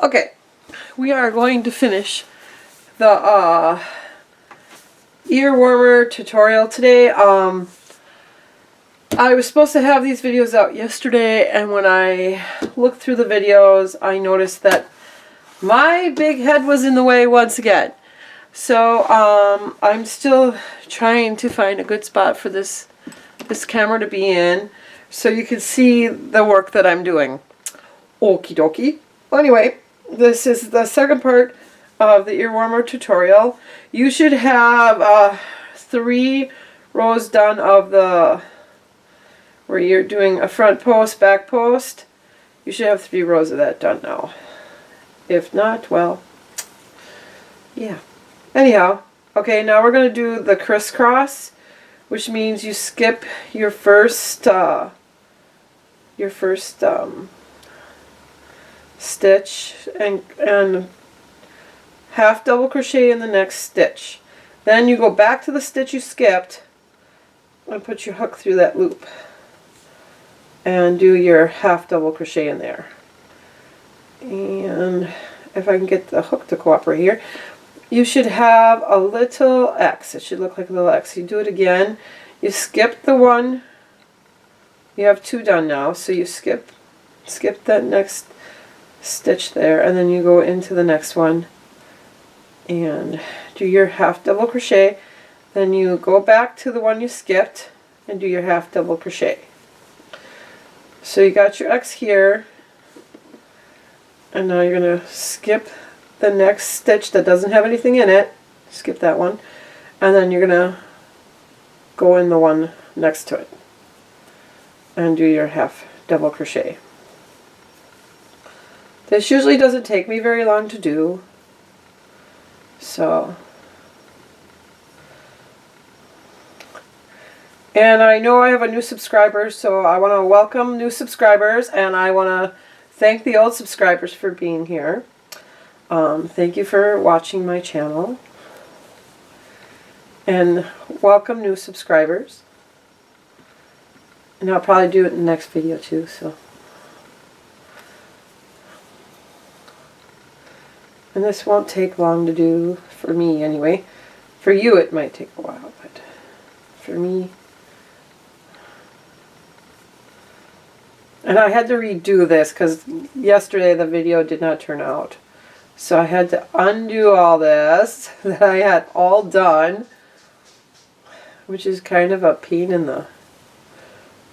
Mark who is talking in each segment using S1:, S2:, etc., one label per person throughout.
S1: Okay, we are going to finish the ear warmer tutorial today. I was supposed to have these videos out yesterday, and when I looked through the videos, I noticed that my big head was in the way once again. So I'm still trying to find a good spot for this camera to be in, so you can see the work that I'm doing. Okie dokie. Well, anyway, this is the second part of the ear warmer tutorial. You should have 3 rows done of the, where you're doing a front post, back post. You should have 3 rows of that done now. If not, well, yeah. Anyhow, okay, now we're going to do the crisscross, which means you skip your first stitch and half double crochet in the next stitch. Then you go back to the stitch you skipped and put your hook through that loop and do your half double crochet in there. And if I can get the hook to cooperate here, you should have a little X. It should look like a little X. You do it again. You skip the one. You have 2 done now, so you skip that next stitch there, and then you go into the next one and do your half double crochet. Then you go back to the one you skipped and do your half double crochet. So you got your X here, and now you're going to skip the next stitch that doesn't have anything in it. Skip that one, and then you're going to go in the one next to it and do your half double crochet. This usually doesn't take me very long to do, so. And I know I have a new subscriber, so I want to welcome new subscribers, and I want to thank the old subscribers for being here. Thank you for watching my channel, and welcome new subscribers. And I'll probably do it in the next video too, so. And this won't take long to do, for me anyway. For you it might take a while, but for me. And I had to redo this because yesterday the video did not turn out. So I had to undo all this that I had all done, which is kind of a pain in the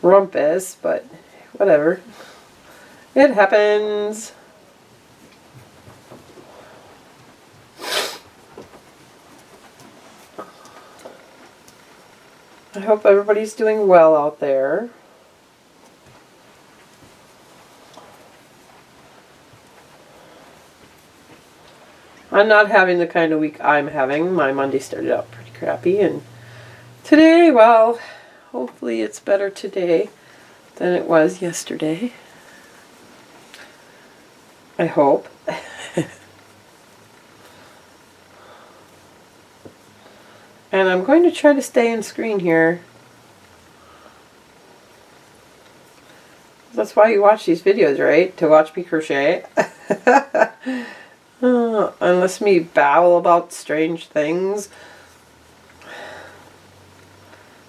S1: rumpus, but whatever. It happens. I hope everybody's doing well out there. I'm not having the kind of week I'm having. My Monday started out pretty crappy, and today, well, hopefully it's better today than it was yesterday. I hope. And I'm going to try to stay in screen here. That's why you watch these videos, right? To watch me crochet. Unless me babble about strange things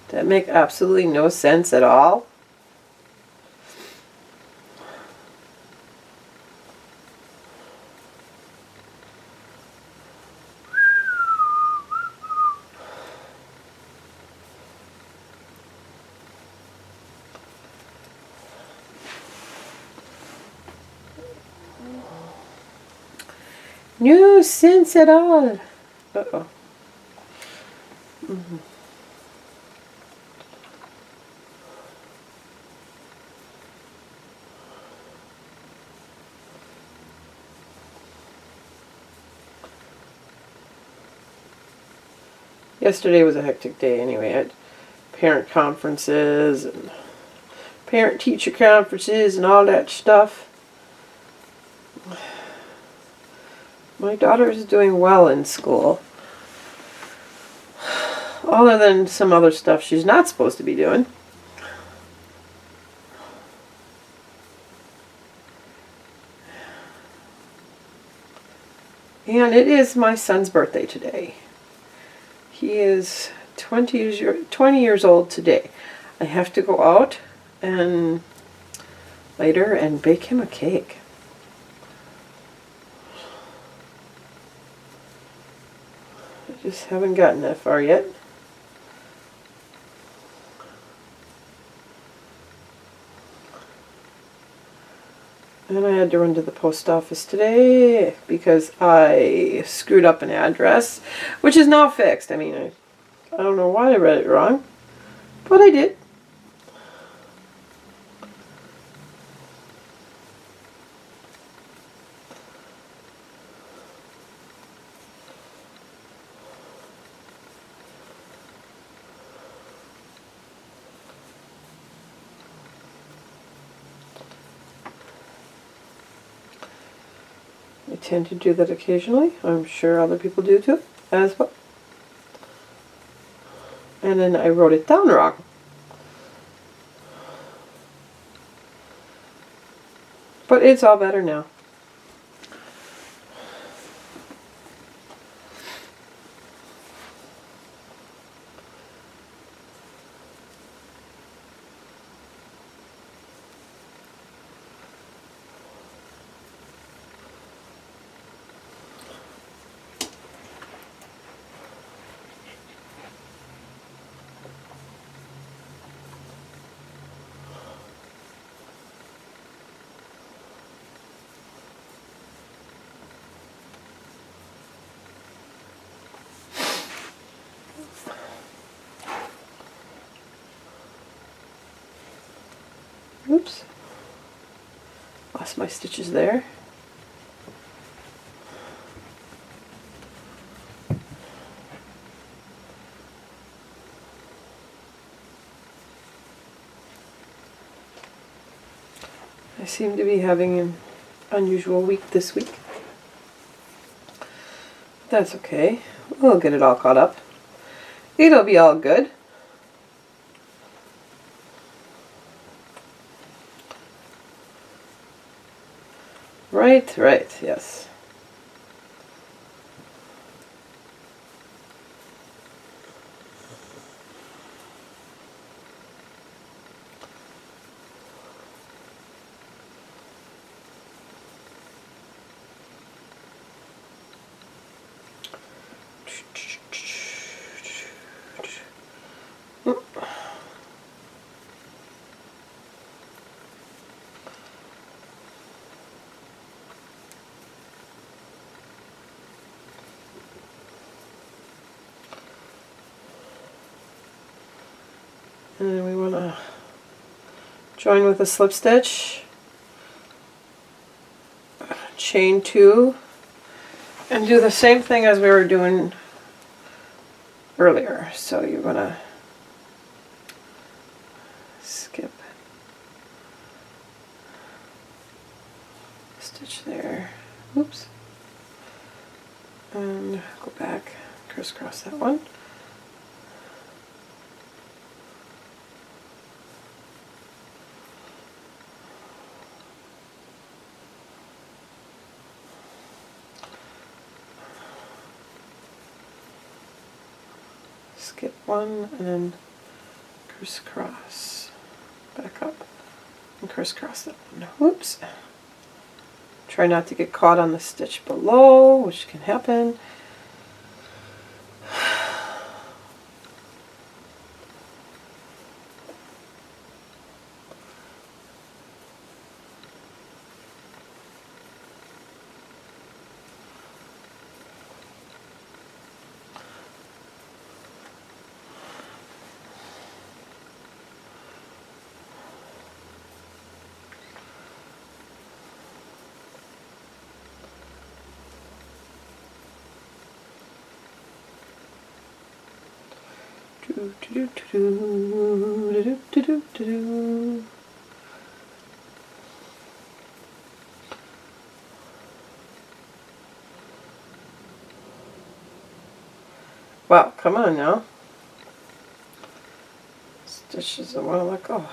S1: that make absolutely no sense at all. No sense at all. Uh-oh. Mm-hmm. Yesterday was a hectic day anyway. I had parent conferences and parent-teacher conferences and all that stuff. My daughter is doing well in school. Other than some other stuff she's not supposed to be doing. And it is my son's birthday today. He is 20 years old today. I have to go out and later and bake him a cake. I just haven't gotten that far yet. And I had to run to the post office today because I screwed up an address, which is now fixed. I mean, I don't know why I read it wrong, but I did. I tend to do that occasionally. I'm sure other people do too, as well. And then I wrote it down wrong. But it's all better now. Oops. Lost my stitches there. I seem to be having an unusual week this week. That's okay. We'll get it all caught up. It'll be all good. Right, yes. And then we want to join with a slip stitch, chain 2, and do the same thing as we were doing earlier. So you're going to skip, stitch there, oops, and go back, crisscross that one. Skip one and then crisscross, back up and crisscross that one. Whoops. Try not to get caught on the stitch below, which can happen. Wow, come on now. Stitch doesn't want to let go.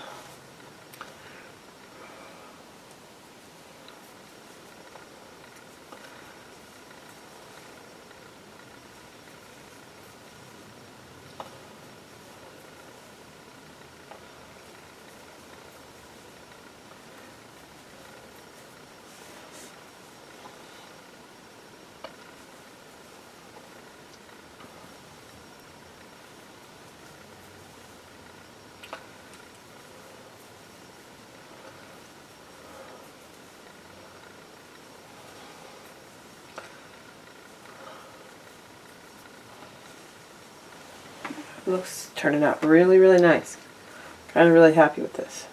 S1: looks turning out really, really nice. Kind of really happy with this.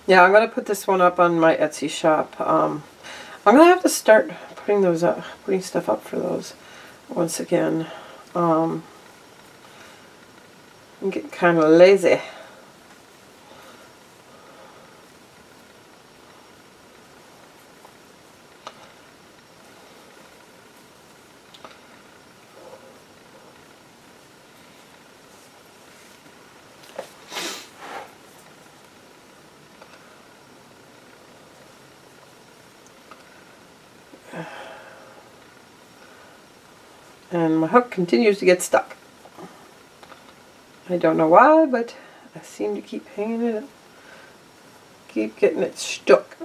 S1: Yeah, I'm going to put this one up on my Etsy shop. I'm going to have to start putting those up, putting stuff up for those once again. I'm getting kind of lazy. And my hook continues to get stuck. I don't know why, but I seem to keep hanging it up. Keep getting it stuck.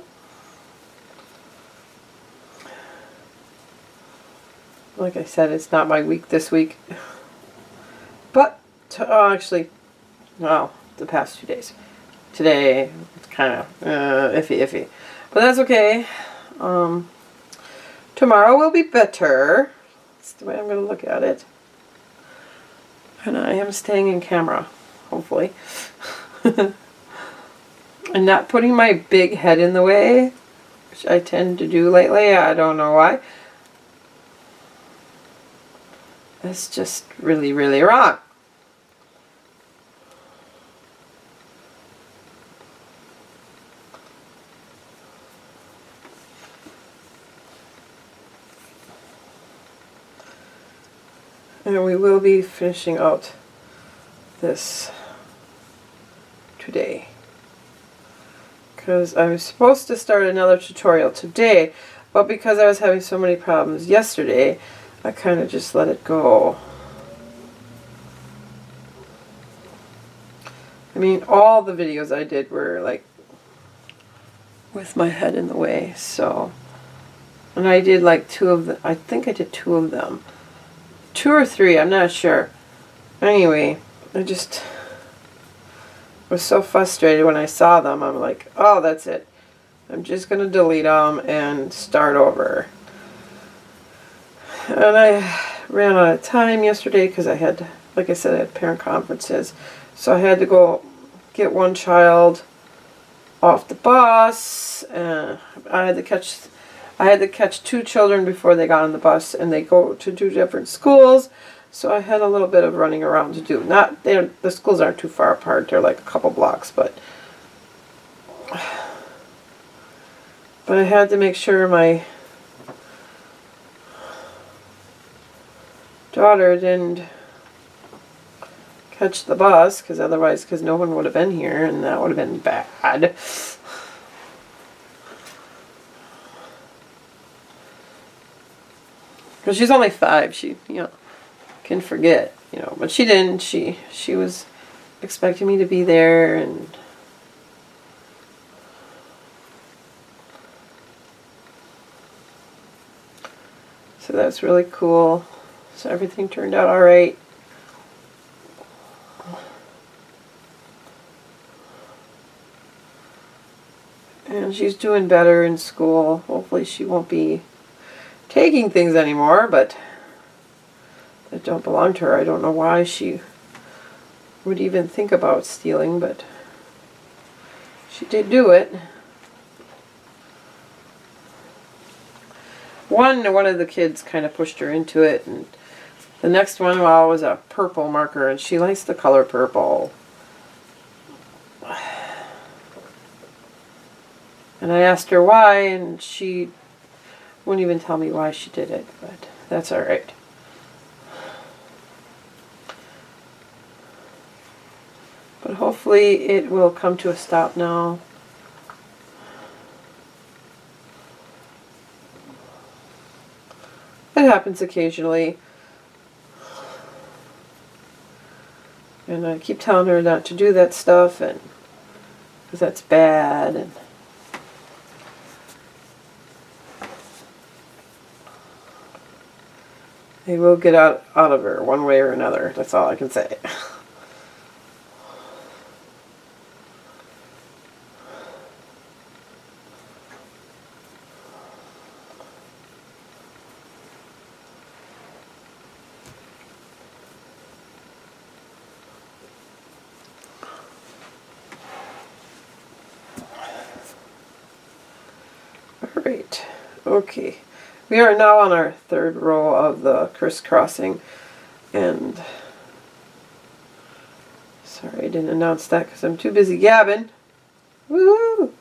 S1: Like I said, it's not my week this week. But, actually, well, the past 2 days. Today, it's kind of iffy. But that's okay. Tomorrow will be better. That's the way I'm going to look at it. And I am staying in camera, hopefully. And not putting my big head in the way, which I tend to do lately. I don't know why. That's just really, really wrong. And we will be finishing out this today. Because I was supposed to start another tutorial today, but because I was having so many problems yesterday, I kind of just let it go. I mean, all the videos I did were like with my head in the way, so. And I did like 2 of them. I think I did 2 of them. 2 or 3, I'm not sure. Anyway, I just was so frustrated when I saw them. I'm like, oh, that's it. I'm just going to delete them and start over. And I ran out of time yesterday because I had, like I said, I had parent conferences. So I had to go get one child off the bus. And I had to catch 2 children before they got on the bus, and they go to 2 different schools. So I had a little bit of running around to do. The schools aren't too far apart. They're like a couple blocks, but I had to make sure my daughter didn't catch the bus, because no one would have been here, and that would have been bad. Because she's only 5, she, can forget, but she didn't. She was expecting me to be there, and so that's really cool. So everything turned out all right. And she's doing better in school. Hopefully she won't be taking things anymore, but that don't belong to her. I don't know why she would even think about stealing, but she did do it. One of the kids kind of pushed her into it, and the next one, well, was a purple marker, and she likes the color purple. And I asked her why, and she wouldn't even tell me why she did it, but that's all right. But hopefully it will come to a stop now. It happens occasionally. And I keep telling her not to do that stuff, and because that's bad, and they will get out of her one way or another. That's all I can say. Alright, okay. We are now on our third row of the crisscrossing, and sorry I didn't announce that because I'm too busy gabbing. Woo!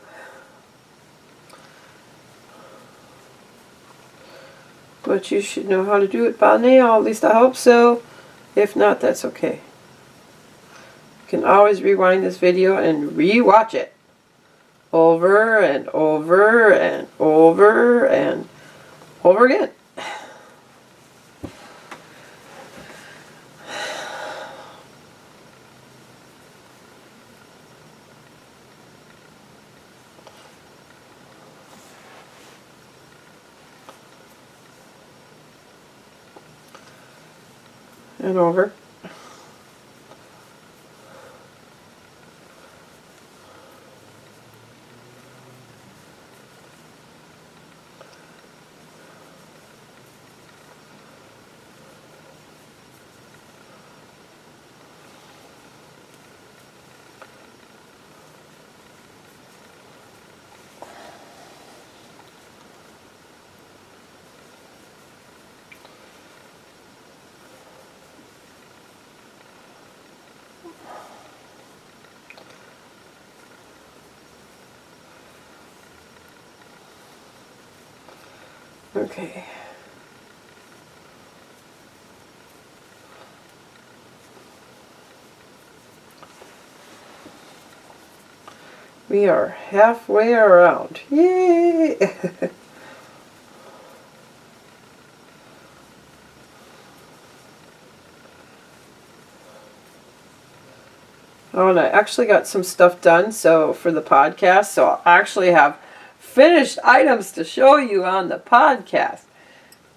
S1: But you should know how to do it by now, at least I hope so. If not, that's okay. You can always rewind this video and re-watch it. Over and over and over and over again. And over. Okay. We are halfway around. Yay! Oh, and I actually got some stuff done for the podcast, so I'll actually have finished items to show you on the podcast,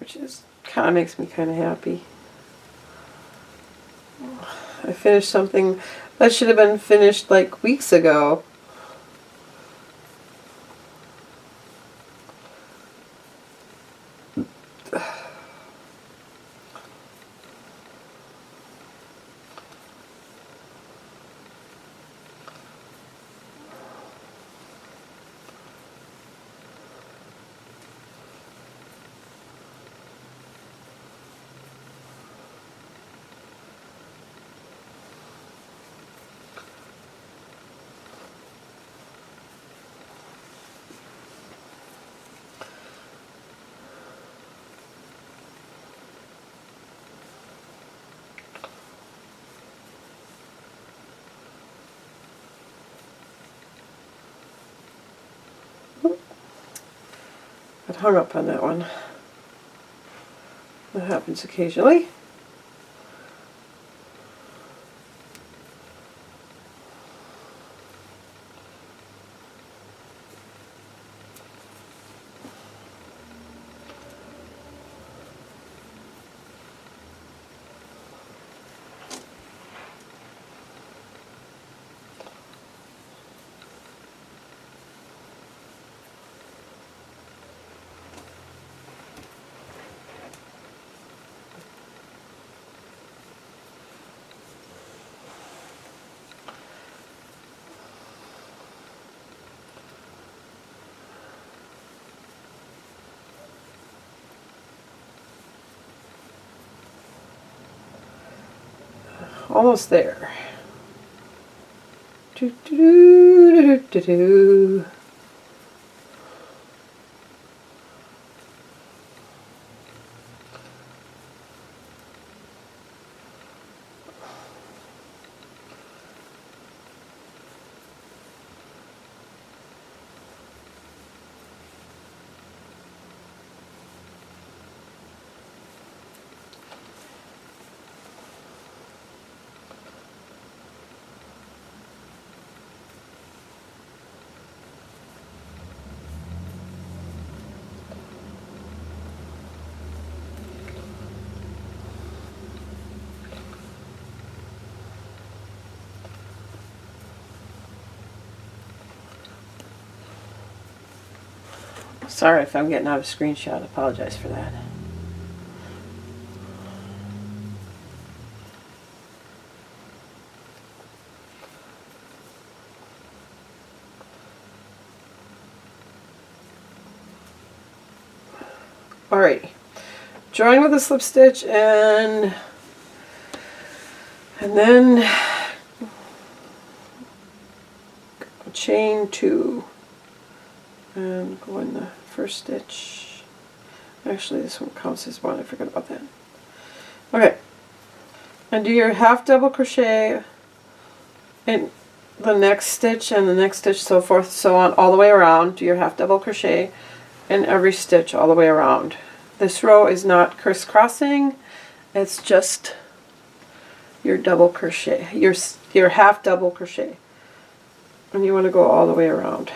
S1: which is kind of makes me kind of happy. I finished something that should have been finished like weeks ago. Got hung up on that one. That happens occasionally. Almost there. Do, do, do, do, do, do. Sorry if I'm getting out of screenshot. I apologize for that. Alrighty. Join with a slip stitch and then chain 2 and go in the first stitch. Actually, this one counts as one. I forgot about that. Okay. And do your half double crochet in the next stitch and the next stitch, so forth, so on, all the way around. Do your half double crochet in every stitch all the way around. This row is not crisscrossing, it's just your double crochet, your half double crochet. And you want to go all the way around.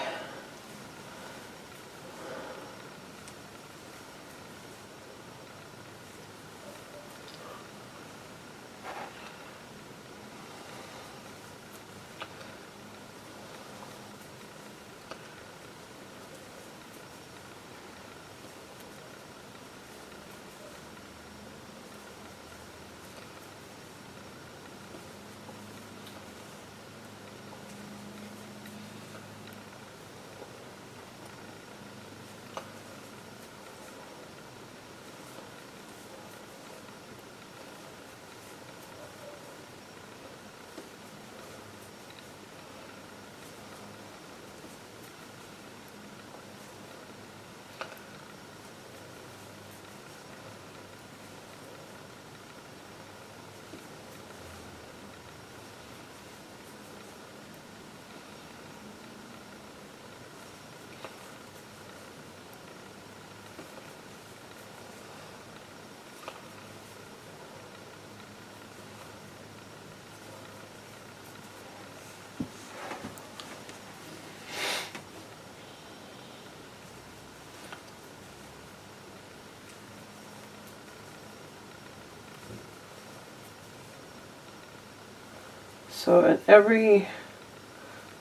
S1: So in every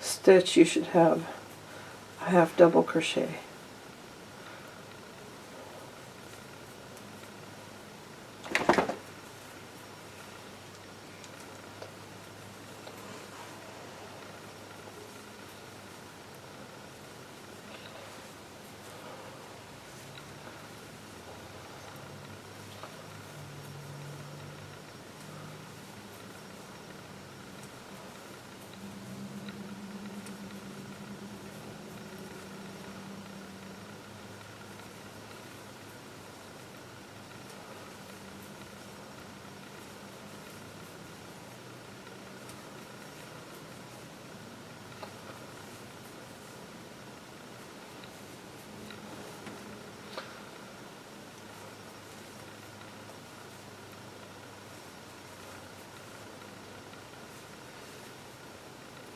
S1: stitch you should have a half double crochet.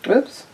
S1: Oops.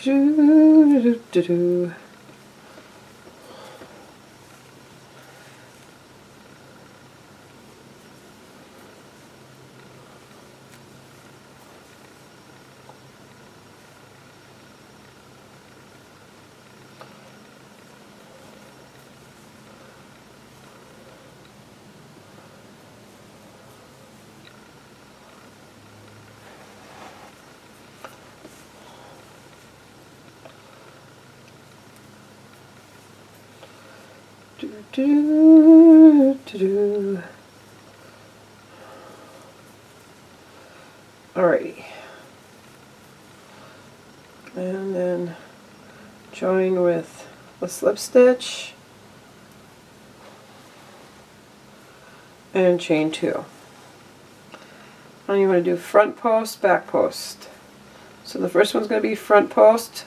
S1: Do-do-do-do-do. Do, do, Do-do. Alrighty. And then join with the slip stitch and chain 2. Now you want to do front post, back post. So the first one's going to be front post,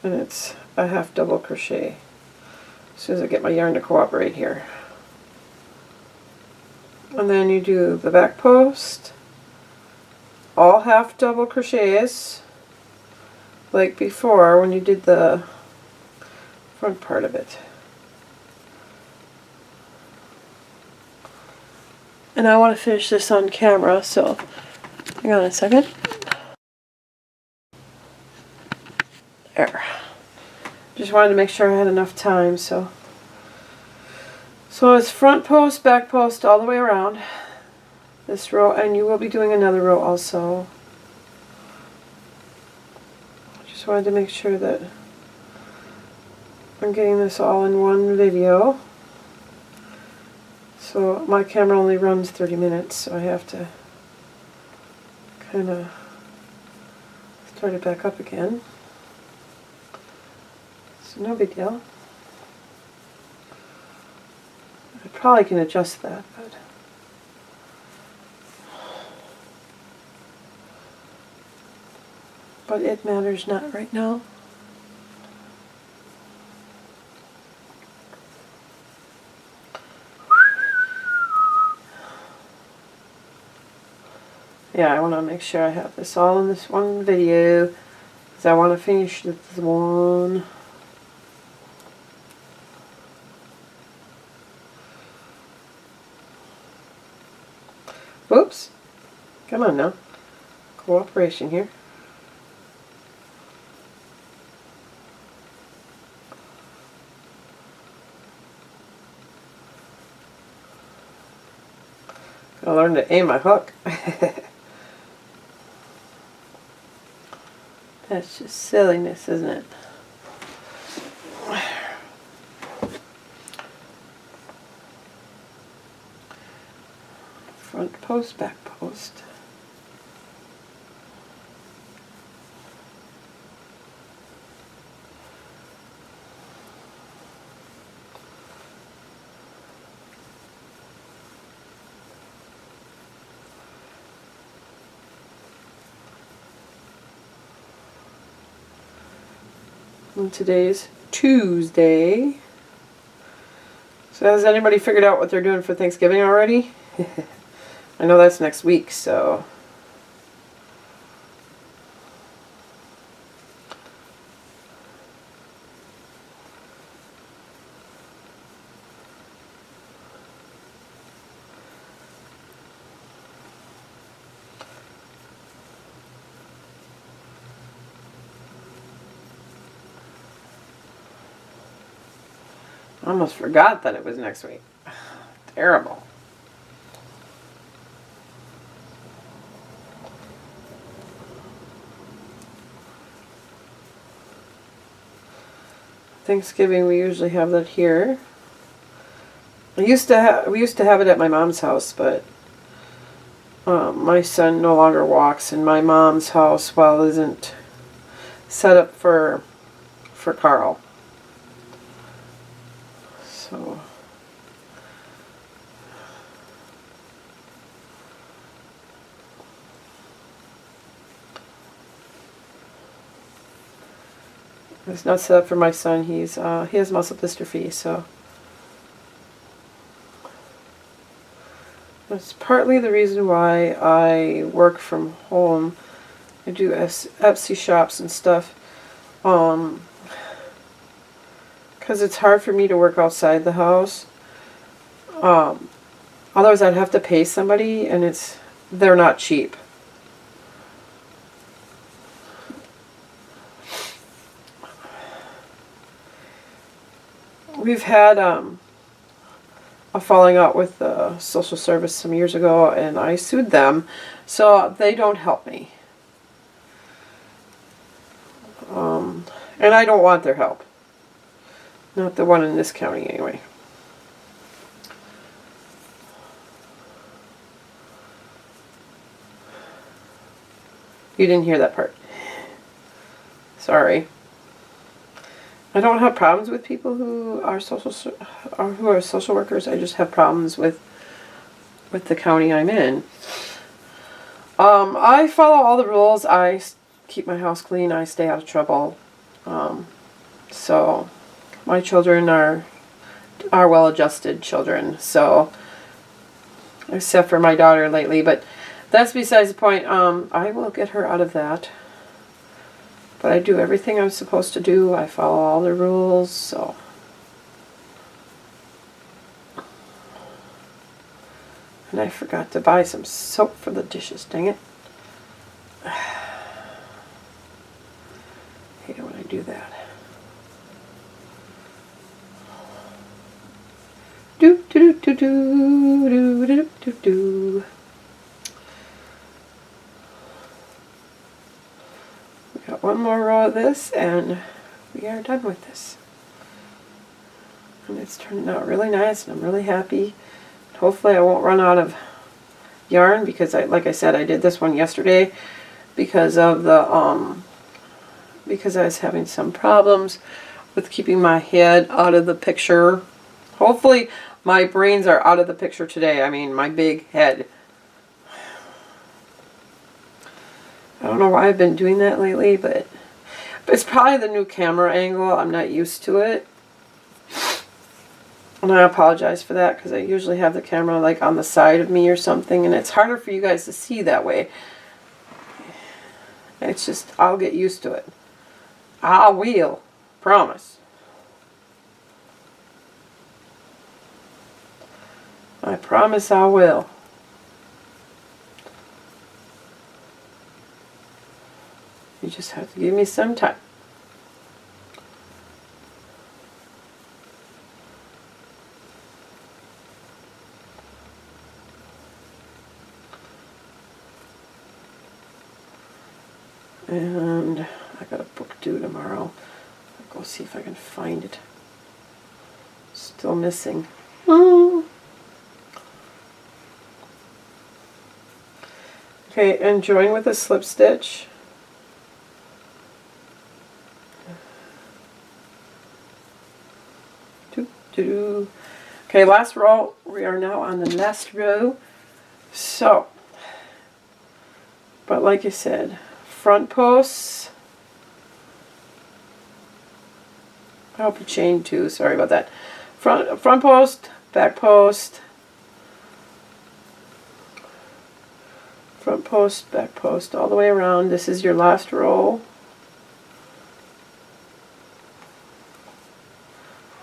S1: and it's a half double crochet. As soon as I get my yarn to cooperate here. And then you do the back post, all half double crochets, like before when you did the front part of it. And I want to finish this on camera, so hang on a second. There. Just wanted to make sure I had enough time, so it's front post, back post, all the way around this row, and you will be doing another row also. Just wanted to make sure that I'm getting this all in one video. So my camera only runs 30 minutes, so I have to kind of start it back up again. So no big deal. I probably can adjust that, but it matters not right now. Yeah, I want to make sure I have this all in this one video, because I want to finish this one. Oops. Come on now. Cooperation here. Gotta learn to aim my hook. That's just silliness, isn't it? Front post, back post. And today's Tuesday. So has anybody figured out what they're doing for Thanksgiving already? I know that's next week, so. I almost forgot that it was next week. Terrible. Thanksgiving we usually have that here. We used to have it at my mom's house, but my son no longer walks, and my mom's house, well, isn't set up for Carl. So it's not set up for my son. He has muscle dystrophy, so that's partly the reason why I work from home. I do Etsy shops and stuff, because it's hard for me to work outside the house. Otherwise I'd have to pay somebody, and they're not cheap. We've had a falling out with the social service some years ago, and I sued them, so they don't help me. And I don't want their help. Not the one in this county, anyway. You didn't hear that part. Sorry. I don't have problems with people who are social workers. I just have problems with the county I'm in. I follow all the rules. I keep my house clean. I stay out of trouble. So my children are well-adjusted children. So except for my daughter lately, but that's besides the point. I will get her out of that. But I do everything I'm supposed to do. I follow all the rules, so. And I forgot to buy some soap for the dishes, dang it. I hate it when I do that. Do do do do do do do do. Got one more row of this and we are done with this. And it's turning out really nice and I'm really happy. Hopefully I won't run out of yarn because like I said, I did this one yesterday because of the because I was having some problems with keeping my head out of the picture. Hopefully my brains are out of the picture today. I mean my big head. I don't know why I've been doing that lately, but it's probably the new camera angle. I'm not used to it. And I apologize for that because I usually have the camera like on the side of me or something and it's harder for you guys to see that way. It's just, I'll get used to it. I will. Promise. I promise I will. You just have to give me some time. And I got a book due tomorrow. I'll go see if I can find it. Still missing. Okay, and join with a slip stitch. Okay, last row. We are now on the last row. So, but like I said, front posts. I hope you chain too. Sorry about that. Front post, back post, front post, back post, all the way around. This is your last row.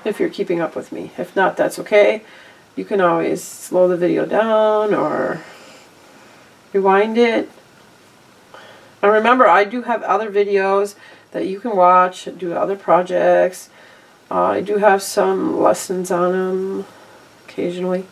S1: If you're keeping up with me. If not, that's okay. You can always slow the video down or rewind it. And remember, I do have other videos that you can watch, do other projects. I do have some lessons on them occasionally.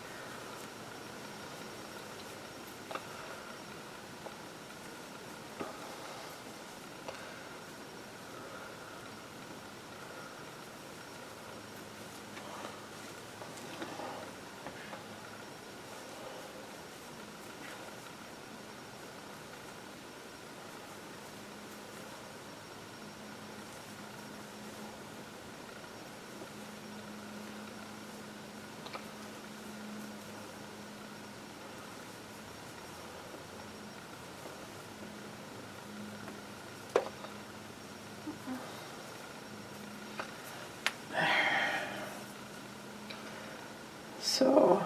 S1: So,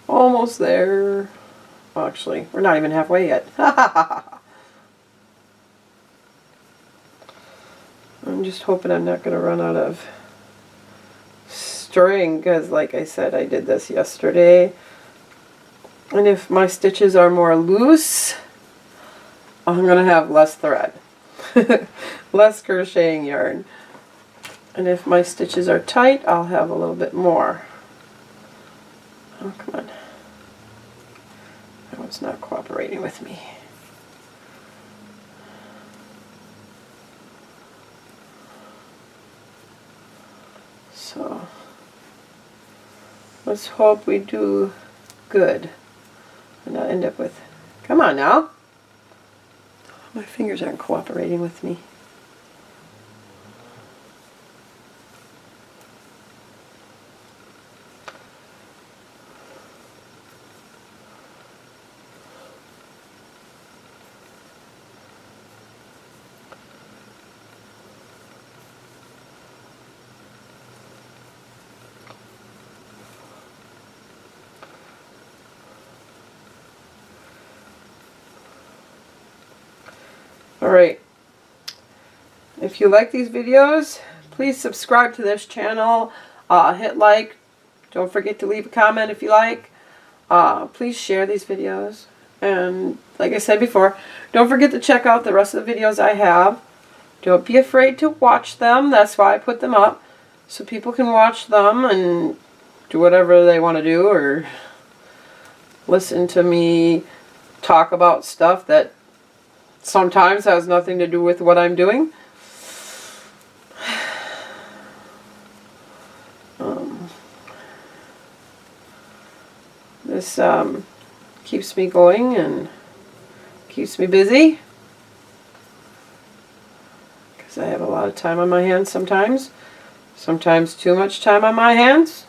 S1: almost there. Well, actually, we're not even halfway yet. I'm just hoping I'm not going to run out of string because, like I said, I did this yesterday. And if my stitches are more loose, I'm going to have less thread. Less crocheting yarn. And if my stitches are tight, I'll have a little bit more. Oh, come on. That one's not cooperating with me. So, let's hope we do good. And not end up with, come on now. My fingers aren't cooperating with me. Alright, if you like these videos, please subscribe to this channel, hit like, don't forget to leave a comment if you like, please share these videos, and like I said before, don't forget to check out the rest of the videos I have. Don't be afraid to watch them, that's why I put them up, so people can watch them and do whatever they want to do, or listen to me talk about stuff that sometimes has nothing to do with what I'm doing. This keeps me going and keeps me busy because I have a lot of time on my hands sometimes. Sometimes too much time on my hands.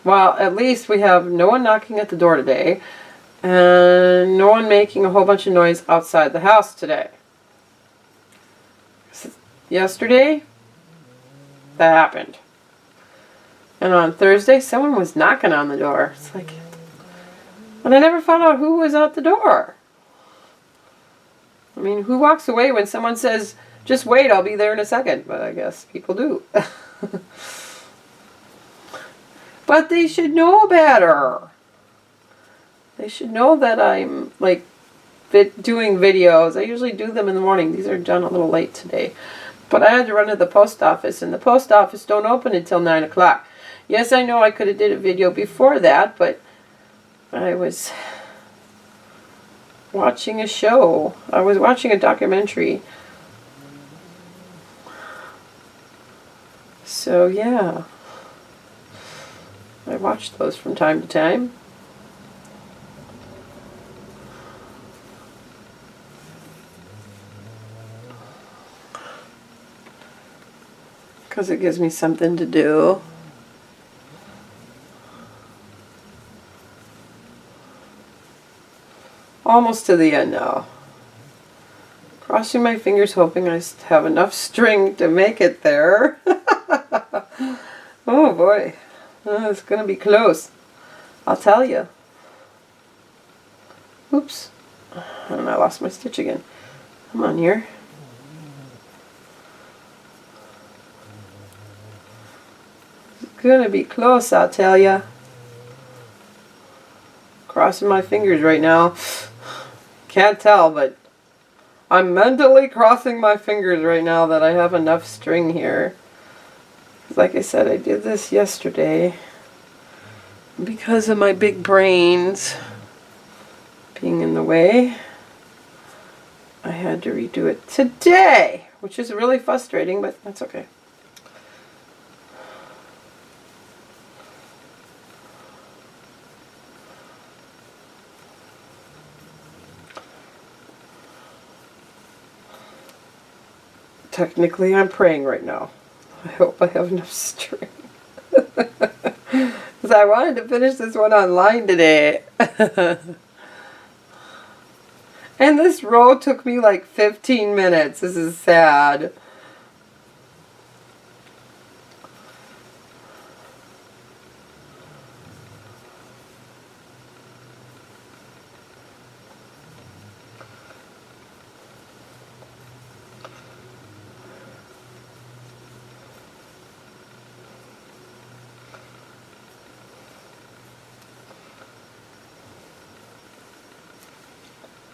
S1: Well, at least we have no one knocking at the door today. And no one making a whole bunch of noise outside the house today. Yesterday, that happened. And on Thursday, someone was knocking on the door. It's like, and I never found out who was at the door. I mean, who walks away when someone says, just wait, I'll be there in a second? But I guess people do. But they should know better. They should know that I'm, like, doing videos. I usually do them in the morning. These are done a little late today. But I had to run to the post office, and the post office don't open until 9 o'clock. Yes, I know I could have did a video before that, but I was watching a show. I was watching a documentary. So, yeah. I watch those from time to time. Because it gives me something to do. Almost to the end now. Crossing my fingers hoping I have enough string to make it there. Oh boy. It's going to be close. I'll tell you. Oops. And I lost my stitch again. Come on here. Gonna be close, I'll tell ya. Crossing my fingers right now. Can't tell, but I'm mentally crossing my fingers right now that I have enough string here. Like I said, I did this yesterday. Because of my big brains being in the way, I had to redo it today, which is really frustrating, but that's okay. Technically, I'm praying right now. I hope I have enough string. Because I wanted to finish this one online today. And this row took me like 15 minutes. This is sad.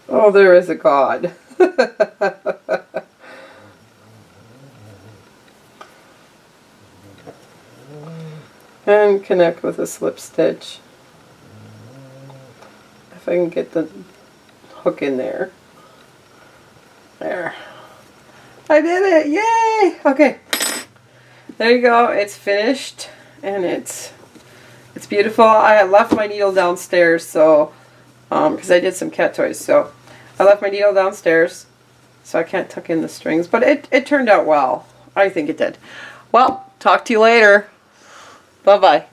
S1: Oh, there is a God. And connect with a slip stitch. If I can get the hook in there. There. I did it! Yay! Okay. There you go. It's finished. and it's beautiful. I had left my needle downstairs, so because I did some cat toys, so I left my needle downstairs, so I can't tuck in the strings, but it turned out well. I think it did. Well, talk to you later. Bye-bye.